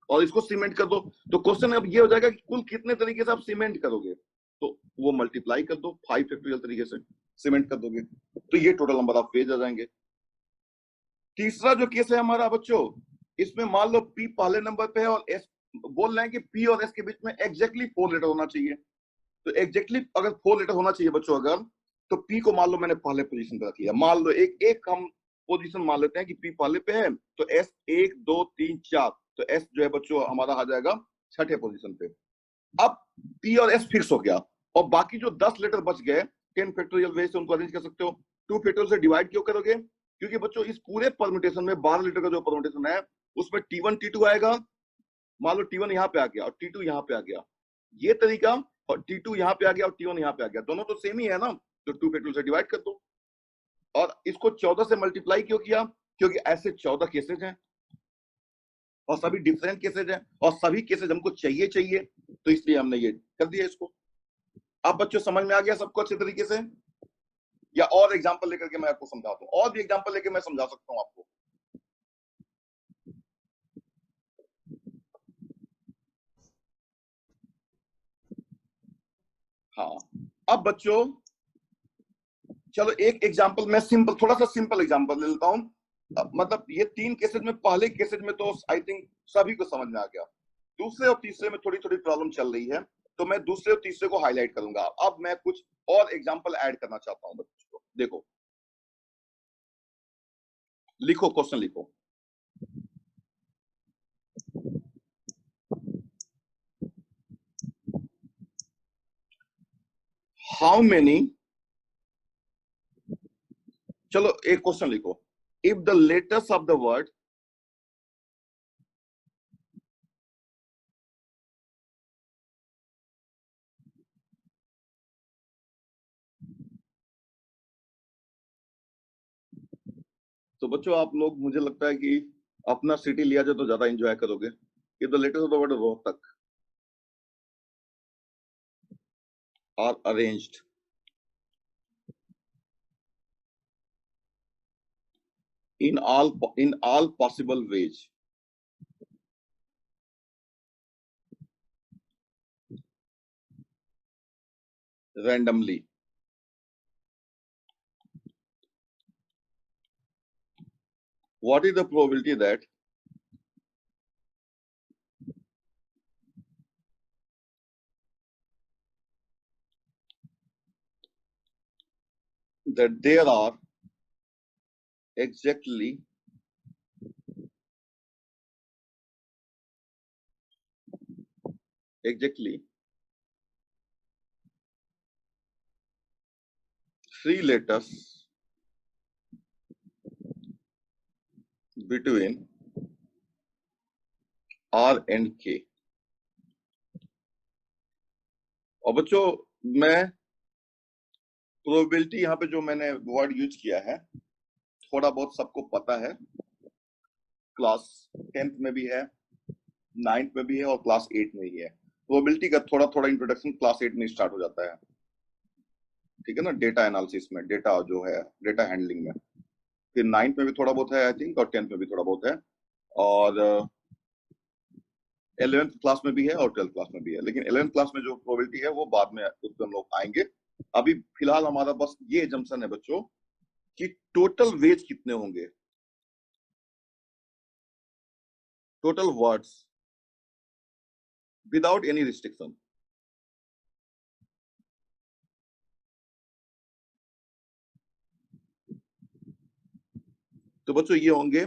और इसको सीमेंट कर दो। तो क्वेश्चन अब ये हो जाएगा कि कुल कितने तरीके से आप सीमेंट करोगे, तो वो मल्टीप्लाई कर दो 5 फैक्टोरियल तरीके से सीमेंट कर दोगे, तो ये टोटल नंबर आप पेज आ जाएंगे। तीसरा जो केस है हमारा बच्चों, इसमें मान लो P पहले नंबर पे है और S बोल रहे हैं कि P और S के बीच में एग्जैक्टली 4 लेटर होना चाहिए। तो एग्जैक्टली अगर 4 लेटर होना चाहिए बच्चों अगर, तो P को मान लो मैंने पहले पोजीशन पे रख लिया। मान लो एक हम पोजीशन मान लेते हैं कि P पहले पे है, तो S 1 2 3 4, तो S जो है बच्चों हमारा आ जाएगा छठे पोजीशन पे। अब P और S फिक्स हो गया और बाकी जो 10 लेटर बच गए 10 फैक्टोरियल वे से उनको अरेंज कर सकते हो। 2 फैक्टोरियल से डिवाइड क्यों करोगे, क्योंकि बच्चों इस पूरे परम्यूटेशन में 12 लेटर का जो परम्यूटेशन है उसमें T1 T2 आएगा। मान लो T1 यहाँ पे आ गया और T2 यहाँ पे आ गया, ये तरीका, और T2 यहाँ पे आ गया और T1 यहाँ पे आ गया, दोनों तो सेम ही है ना, तो 2 फैक्टोरियल से डिवाइड कर दो। और इसको 14 से मल्टीप्लाई क्यों किया, क्योंकि ऐसे 14 केसेज हैं और सभी डिफरेंट केसेज हैं और सभी केसेज हमको चाहिए, तो इसलिए हमने ये कर दिया इसको। अब बच्चों समझ में आ गया सबको अच्छे तरीके से, या और एग्जांपल लेकर के मैं आपको समझाता हूँ, और भी एग्जांपल लेकर मैं समझा सकता हूँ आपको। हाँ, अब बच्चों चलो एक एग्जांपल मैं सिंपल, थोड़ा सा सिंपल एग्जांपल ले लेता हूँ। मतलब ये 3 केसेज में, पहले केसेज में तो आई थिंक सभी को समझ में आ गया। दूसरे और तीसरे में थोड़ी थोड़ी प्रॉब्लम चल रही है, तो मैं दूसरे और तीसरे को हाईलाइट करूंगा। अब मैं कुछ और एग्जांपल ऐड करना चाहता हूँ बच्चों को। देखो, लिखो, क्वेश्चन लिखो। हाउ मेनी, चलो एक क्वेश्चन लिखो, if the letters of the word तो बच्चों आप लोग, मुझे लगता है कि अपना सिटी लिया जाए तो ज्यादा एंजॉय करोगे। If the letters of the word Rohtak are arranged in all possible ways, randomly, what is the probability that there are exactly 3 letters between R and K? और बच्चों मैं प्रोबेबिलिटी यहाँ पे जो मैंने वर्ड यूज किया है थोड़ा बहुत सबको पता है, क्लास 10th में भी है, 9th में भी है और क्लास 8 में ही है। प्रोबेबिलिटी का थोड़ा थोड़ा इंट्रोडक्शन क्लास 8 में स्टार्ट हो जाता है, ठीक है ना, डेटा एनालिसिस में, डेटा जो है डेटा हैंडलिंग में। फिर 9th में भी थोड़ा बहुत है आई थिंक, और 10th में भी थोड़ा बहुत है, और 11th क्लास में भी है और 12th क्लास में भी है। लेकिन 11th क्लास में जो प्रोबेबिलिटी है वो बाद में उस पर हम लोग आएंगे। अभी फिलहाल हमारा बस ये एजम्पशन है बच्चों कि टोटल वेज कितने होंगे, total words without any restriction. तो बच्चों ये होंगे,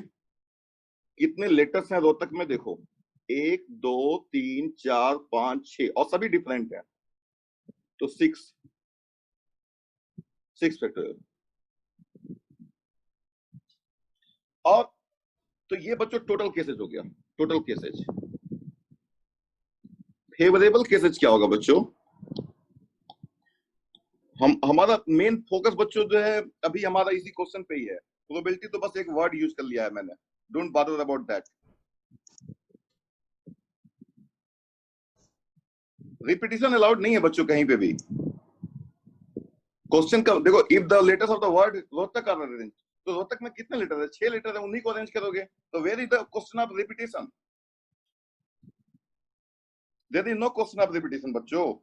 कितने लेटर्स हैं रोहतक में, देखो 1 2 3 4 5 6 और सभी डिफरेंट है, तो 6 फैक्टोरियल। और तो ये बच्चों टोटल केसेज हो गया। टोटल केसेज, फेवरेबल केसेज क्या होगा बच्चों? हमारा मेन फोकस बच्चों जो है अभी हमारा इसी क्वेश्चन पे ही है। प्रोबेबिलिटी तो बस एक वर्ड यूज कर लिया है मैंने, don't bother about that. Repetition allowed नहीं है बच्चों कहीं पे भी। क्वेश्चन का देखो, if the letters of the word Rohtak are arrange, तो रोहतक में कितने लेटर है? 6 लेटर है, उन्हीं को अरेंज करोगे। तो where is the question of repetition? There is no question of repetition बच्चों।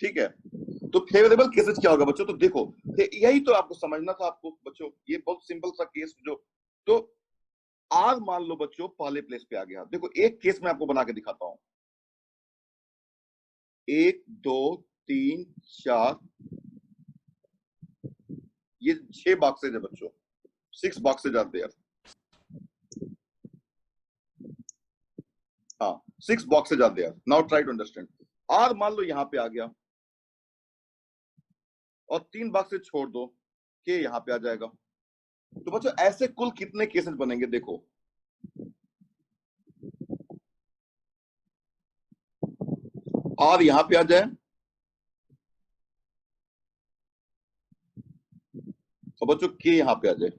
ठीक है, तो फेवरेबल केसेस क्या होगा बच्चों? तो देखो यही तो आपको समझना था आपको बच्चों, ये बहुत सिंपल सा केस जो, तो आर मान लो बच्चों पहले प्लेस पे आ गया। देखो एक केस मैं आपको बना के दिखाता हूं। 1 2 3 4, ये 6 बॉक्सेज है बच्चों, 6 बॉक्सेज आर देयर। हाँ 6 boxes are there. Now try to understand. R मान लो यहां पे आ गया और 3 बॉक्सेज छोड़ दो, के यहां पे आ जाएगा। तो बच्चों ऐसे कुल कितने केसेस बनेंगे? देखो आर यहां पे आ जाए और बच्चों के यहां पे आ जाए,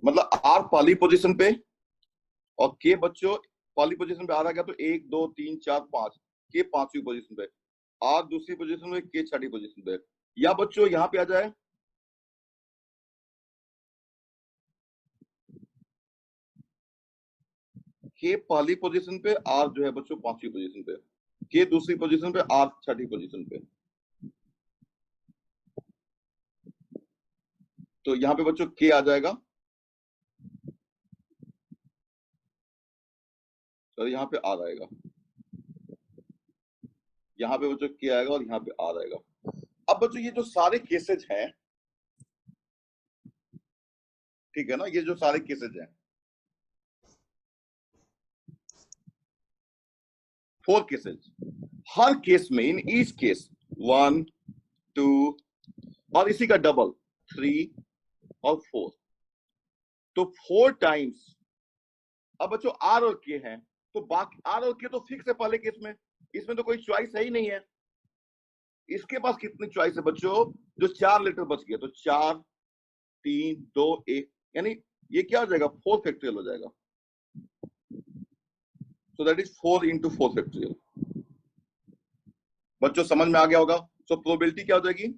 मतलब आर पहली पोजीशन पे और के बच्चों पहली पोजीशन पे आ रहा गया, तो 1 2 3 4 5, के 5वीं पोजीशन पे, आर दूसरी पोजीशन पे, के 6ठी पोजीशन पे। या बच्चों यहां पे आ जाए, के पहली पोजीशन पे, आर जो है बच्चों 5वीं पोजीशन पे, के दूसरी पोजीशन पे, आर 6ठी पोजीशन पे। तो यहाँ पे बच्चों के आ जाएगा और यहाँ पे आर आएगा, यहाँ पे बच्चों के आएगा और यहाँ पे आर आएगा। अब बच्चों ये जो सारे केसेज हैं, ठीक है ना, ये जो सारे केसेज हैं, 4 केसेज, हर केस में इन ईच केस 1 2 और इसी का डबल 3 और 4, तो 4 टाइम्स अब बच्चों आर और के हैं, तो बाकी आर और के तो फिक्स है पहले केस में, इसमें तो कोई चॉइस है ही नहीं है। इसके पास कितनी चॉइस है बच्चों, जो 4 लेटर बच गए, तो 4 3 2 1, यानी ये क्या हो जाएगा, 4 फैक्टोरियल हो जाएगा। So that is 4 into 4 factorial. बच्चों समझ में आ गया होगा। सो प्रोबेबिलिटी क्या हो जाएगी,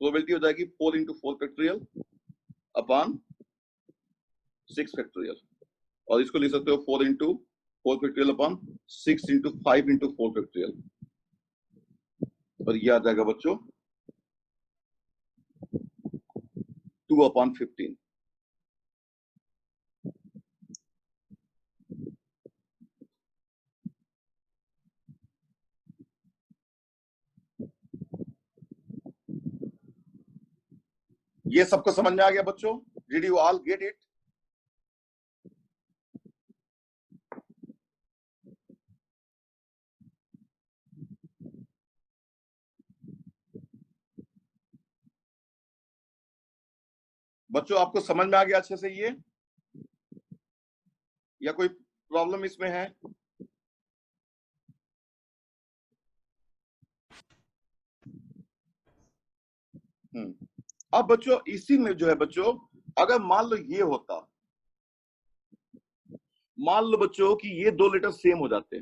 प्रोबेबिलिटी हो जाएगी 4 into 4 फैक्टोरियल अपॉन 6 फैक्टोरियल, और इसको लिख सकते हो 4 into 4 factorial upon 6 into 5 into 4 factorial, और ये आ जाएगा बच्चों 2 upon 15। ये सबको समझ में आ गया बच्चों? Did you all get it? बच्चों आपको समझ में आ गया अच्छे से ये, या कोई प्रॉब्लम इसमें है? अब बच्चों इसी में जो है बच्चों, अगर मान लो ये होता, मान लो बच्चों कि ये 2 लेटर सेम हो जाते,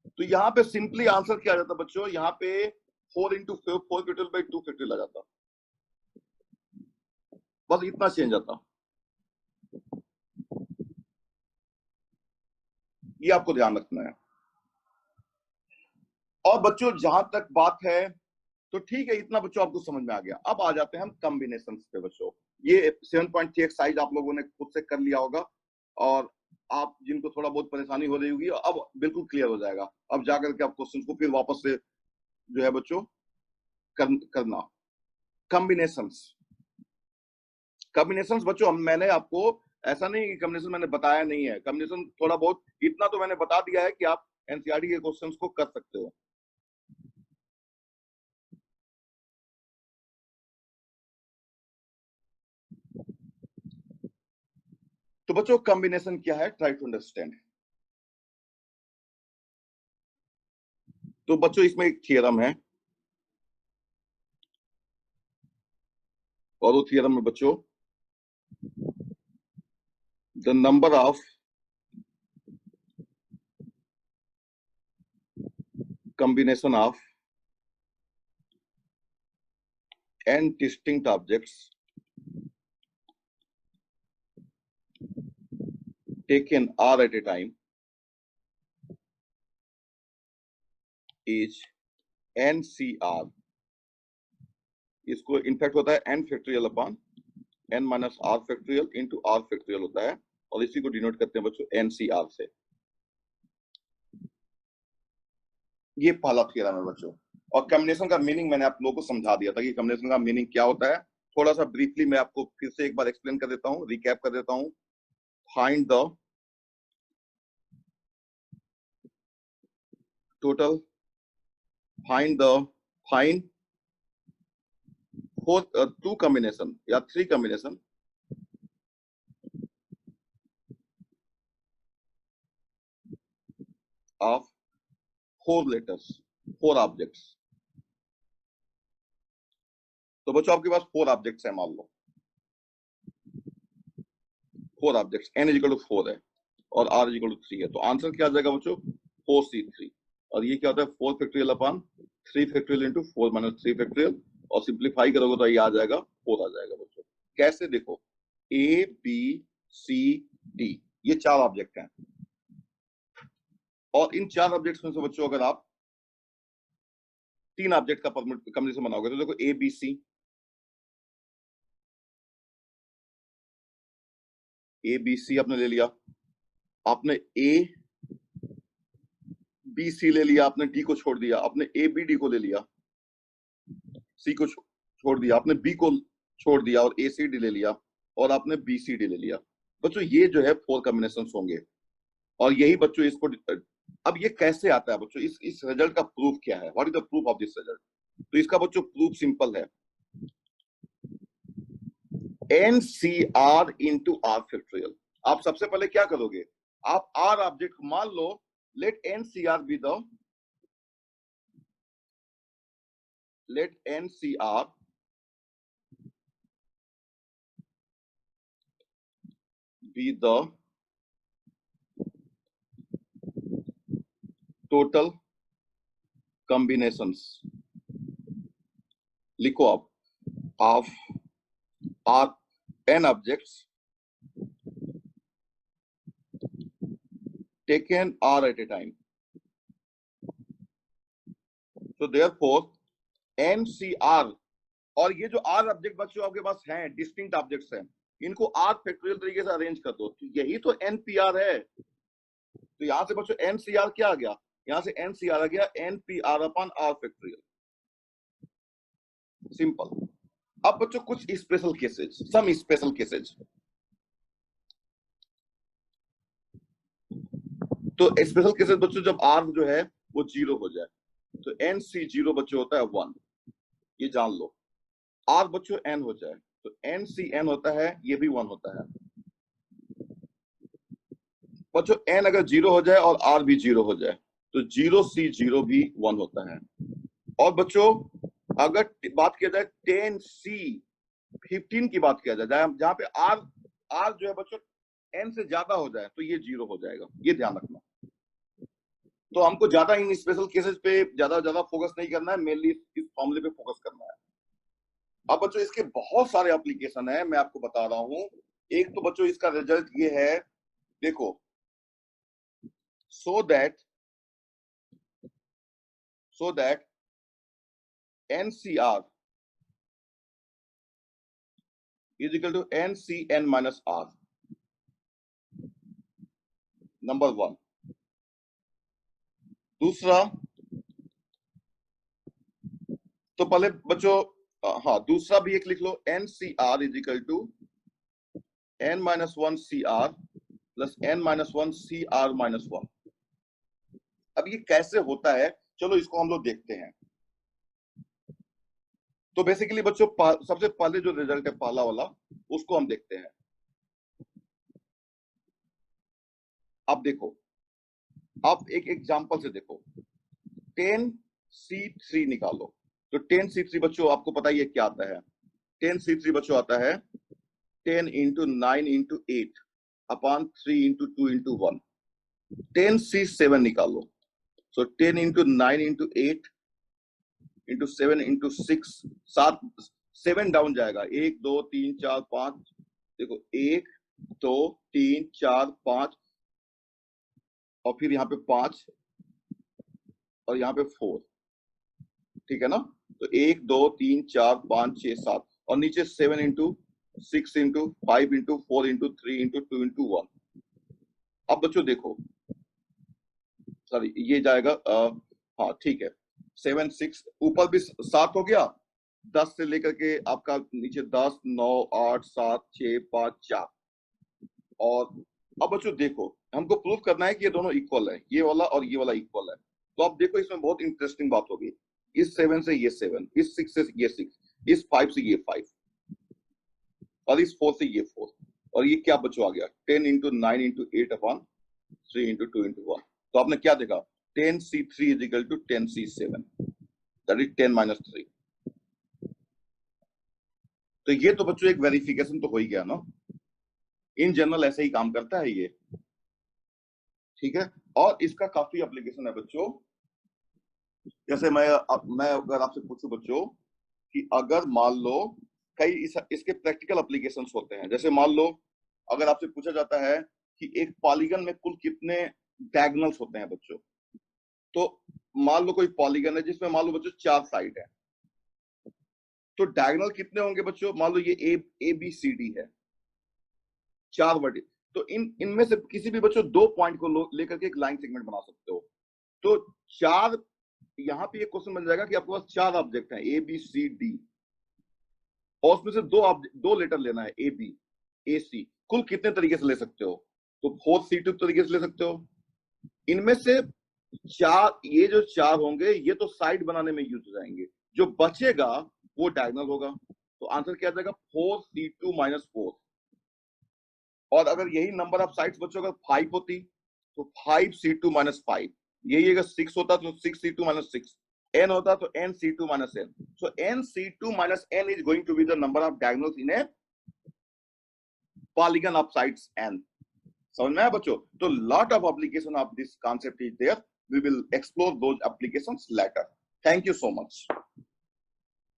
तो यहाँ पे सिंपली आंसर क्या आ जाता बच्चों, यहाँ पे 4 into 4 फैक्टोरियल बाई 2 फैक्टोरियल आ जाता, बस इतना चेंज आता। ये आपको ध्यान रखना है। और बच्चों जहां तक बात है तो ठीक है, इतना बच्चों आपको समझ में आ गया। अब आ जाते हैं हम कॉम्बिनेशन पे बच्चों। ये 7.3 एक्सरसाइज आप लोगों ने खुद से कर लिया होगा, और आप जिनको थोड़ा बहुत परेशानी हो रही होगी अब बिल्कुल क्लियर हो जाएगा। अब जाकर के आप क्वेश्चन को फिर वापस से जो है बच्चों करना। कॉम्बिनेशंस, कॉम्बिनेशंस बच्चों मैंने आपको ऐसा नहीं कि कॉम्बिनेशन मैंने बताया नहीं है, कॉम्बिनेशन थोड़ा बहुत इतना तो मैंने बता दिया है कि आप एनसीईआरटी के क्वेश्चंस को कर सकते हो। तो बच्चों कॉम्बिनेशन क्या है, ट्राई टू अंडरस्टैंड। तो बच्चों इसमें एक थियरम है, और वो थियरम में बच्चों the number of combination of n distinct objects taken r at a time is NCR। इसको इनफैक्ट होता है n factorial upon n minus r factorial into r factorial होता है, और इसी को डिनोट करते हैं बच्चों NCR से। ये पहला थियरम है बच्चों, और कॉम्बिनेशन का मीनिंग मैंने आप लोगों को समझा दिया था कि कॉम्बिनेशन का मीनिंग क्या होता है। थोड़ा सा ब्रीफली मैं आपको फिर से एक बार एक्सप्लेन कर देता हूँ, रिकैप कर देता हूँ। Find the total, find four 2 combination या 3 कॉम्बिनेशन ऑफ 4 लेटर्स, 4 ऑब्जेक्ट्स। तो बच्चों आपके पास 4 ऑब्जेक्ट्स है, मान लो 4 objects, n is equal to 4 है और r इज इक्वल टू 3 है, तो आंसर क्या आ जाएगा बच्चों 4C3। और ये क्या होता है 4 factorial upon 3 factorial into 4 minus 3 factorial, और सिंप्लीफाई करोगे तो ये आ जाएगा 4 आ जाएगा बच्चों। कैसे, देखो A B C D ये 4 ऑब्जेक्ट हैं, और इन 4 ऑब्जेक्ट्स में से बच्चों अगर आप 3 ऑब्जेक्ट का कॉम्बिनेशन बनाओगे तो देखो ए बी सी आपने ले लिया, आपने ए बी सी ले लिया, आपने डी को छोड़ दिया, आपने ए बी डी को ले लिया, सी को छोड़ दिया, आपने बी को छोड़ दिया और ए सी डी ले लिया, और आपने बी सी डी ले लिया। बच्चों ये जो है 4 कॉम्बिनेशन होंगे, और यही बच्चों इसको, अब ये कैसे आता है बच्चों, इस रिजल्ट का प्रूफ क्या है, what is the proof of this result? तो इसका बच्चों प्रूफ सिंपल है। N C R into R factorial. आप सबसे पहले क्या करोगे, आप आर ऑब्जेक्ट मान लो, let N C R be the, let N C R be the total combinations, लिखो आप, of r n objects taken r at a time. So therefore NCR, और ये जो r ऑब्जेक्ट बच्चों आपके पास हैं, डिस्टिंक्ट ऑब्जेक्ट्स हैं, इनको r फैक्टोरियल तरीके से अरेंज कर दो, तो यही तो NPR है। तो यहां से बच्चों NCR क्या आ गया, यहां से NCR आ गया NPR upon r factorial, simple. अब बच्चों कुछ special cases, some special cases. तो स्पेशल केसेज बच्चों जब r जो है वो 0 हो जाए, तो NC0 बच्चों होता है 1, ये जान लो। r बच्चों n हो जाए तो NCN होता है, ये भी 1 होता है। बच्चों n अगर 0 हो जाए और r भी 0 हो जाए तो 0C0 भी 1 होता है। और बच्चों अगर बात किया जाए 10C15 की बात किया जाए, जहां पे r जो है बच्चों n से ज्यादा हो जाए तो ये 0 हो जाएगा, ये ध्यान रखना। तो हमको ज्यादा इन स्पेशल केसेस पे ज्यादा फोकस नहीं करना है, मेनली इस फॉर्मूले पे फोकस करना है। अब बच्चों इसके बहुत सारे एप्लीकेशन है, मैं आपको बता रहा हूं। एक तो बच्चों इसका रिजल्ट ये है, देखो, so that NCR is equal to NCN minus R, number 1। दूसरा, तो पहले बच्चों हाँ दूसरा भी एक लिख लो, NCR is equal to N minus 1 CR plus N minus 1 CR minus 1। अब ये कैसे होता है, चलो इसको हम लोग देखते हैं। तो बेसिकली बच्चों सबसे पहले जो रिजल्ट है पहला वाला, उसको हम देखते हैं। अब देखो, आप एक एग्जांपल से देखो, 10C3 निकालो। तो 10C3 बच्चों आपको पता ही है क्या आता है, 10C3 बच्चों आता है 10 into 9 into 8 upon 3 into 2 into 1। 10C7 निकालो, so 10 into 9 into 8 into 7 into 6, 7 down जाएगा, 1 2 3 4 5, देखो 1 2 3 4 5 और फिर यहाँ पे 5 और यहाँ पे 4, ठीक है ना। तो 1 2 3 4 5 6 7 और नीचे 7 into 6 into 5 into 4 into 3 into 2 into 1। अब बच्चों देखो, सॉरी ये जाएगा हाँ ठीक है, 7 6 ऊपर भी 7 हो गया, 10 से लेकर के आपका नीचे 10 9 8 7 6 5 4। और अब बच्चों देखो, हमको प्रूफ करना है कि ये दोनों इक्वल है, ये वाला और ये वाला इक्वल है। तो अब देखो इसमें बहुत इंटरेस्टिंग बात होगी, इस 7 से ये 7, इस 6 से ये 6, इस 5 से ये 5 और इस 4 से ये 4, और ये क्या बच्चों आ गया 10 into 9 into 8 upon 3 into 2 into 1। तो आपने क्या देखा, 10C3 is equal to 10C7, that is 10 minus 3। तो ये तो बच्चों एक वेरिफिकेशन तो हो ही गया ना, इन जनरल ऐसे ही काम करता है ये, ठीक है। और इसका काफी एप्लीकेशन है बच्चों। जैसे मैं अगर आपसे पूछूं बच्चों कि अगर मान लो कई इसके प्रैक्टिकल एप्लीकेशंस होते हैं, जैसे मान लो अगर आपसे पूछा जाता है कि एक पॉलीगन में कुल कितने डायगोनल्स होते हैं बच्चों, तो मान लो कोई पॉलीगन है जिसमें मान लो बच्चों 4 साइड है, तो डायगोनल कितने होंगे बच्चों, मान लो ये ए बी सी डी है, 4 वर्ड, तो इनमें से किसी भी बच्चों 2 पॉइंट को लेकर के एक लाइन सेगमेंट बना सकते हो। तो 4, यहाँ पे एक क्वेश्चन बन जाएगा कि आपके पास 4 ऑब्जेक्ट हैं ए बी सी डी, और उसमें से 2 लेटर लेना है ए बी ए सी, कुल कितने तरीके से ले सकते हो, तो 4C2 तरीके से ले सकते हो। इनमें से 4, ये जो 4 होंगे ये तो साइड बनाने में यूज हो जाएंगे, जो बचेगा वो डायगोनल होगा। तो आंसर क्या आ जाएगा 4c2 माइनस 4। और अगर यही नंबर ऑफ साइड्स बच्चों अगर 5 होती तो 5c2 माइनस 5, यही अगर 6 होता तो 6c2 माइनस 6, n होता तो nc2 minus n। So nc2 minus n is going to be the number of diagonals in a polygon of sides n। समझ में आया बच्चों? तो lot of application of this concept is there, we will explore those applications later. Thank you so much.